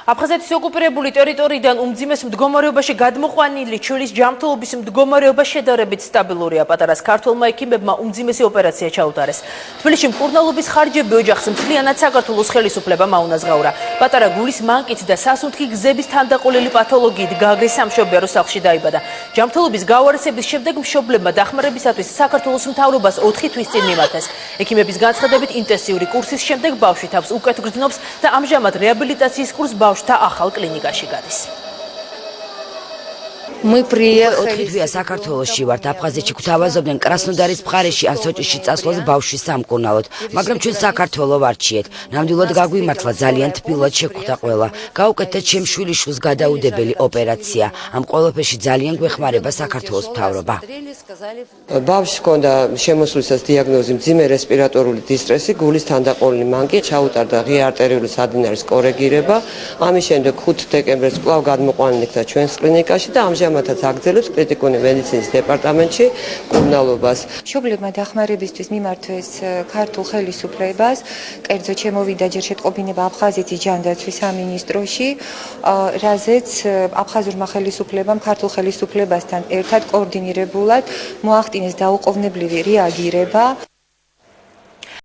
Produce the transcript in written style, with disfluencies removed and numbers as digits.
აფხაზეთის ოკუპირებული ტერიტორიიდან უმძიმეს მდგომარეობაში გადმოყვანილი ჩილის ჯანმრთელობის მდგომარეობა შედარებით სტაბილურია. პატარას ქართველმა ექიმებმა უმძიმესი ოპერაცია ჩაუტარეს. თბილისში მკურნალობის ხარჯები ოჯახს მთლიანად საქართველოს ხელისუფლებამ აუნაზღაურა. პატარა გულის მანკით და სასუნთქი გზების თანდაყოლილი პათოლოგიით გააგრეს სამშობიარო სახლში დაიბადა. ჯანმრთელობის გაუარესების შემდეგ მშობლებმა დახმარებისათვის საქართველოს მთავრობას 4 თვის წინ მიმართეს. ექიმების განცხადებით ინტენსიური კურსის შემდეგ ბავშვი თავს უკეთ გრძნობს და ამჟამად რეაბილიტაციის კურს ბავშვთა ახალ კლინიკაში გადის. Мы приехали. Ოთხი საქართველოში ვართ. აფხაზეთში გვთავაზობდნენ კრასნოდარის მხარეში ან სოჭში წასვლას ბავშვის სამკურნალოდ, მაგრამ ჩვენ საქართველო ვარჩიეთ. ნამდვილად გაგვიმართლა, ძალიან თბილად შეგვხვდა ყველა. გაუკეთეთ ჩემ შვილიშვილს გადაუდებელი ოპერაცია. ამ ყველაფერში ძალიან გვეხმარება საქართველოს მთავრობა. ბავშვს ჰქონდა შემოსვლისას დიაგნოზი მძიმე რესპირატორული დისტრესი, გულის თანდაყოლილი მანკი, ჩაუტარდა ღია არტერიული სადინარის კორეგირება. ამის შემდეგ 5 დეკემბერს კვლავ გადმოყვანილი იქნა ჩვენს კლინიკაში და ამჟამადაც აგრძელებს კრიტიკული მედიცინის დეპარტამენტში მკურნალობას. მშობლებმა დახმარებისთვის მიმართვეს ქართულ ხელისუფლებას, კერძოდ შემოვიდა ჯერ შეტყობინება აფხაზეთის ჯანდაცვის სამინისტროში, რაზეც აფხაზურმა ხელისუფლებამ ქართულ ხელისუფლებასთან ერთად კოორდინირებულად მოახდინეს დაუყოვნებლივი რეაგირება.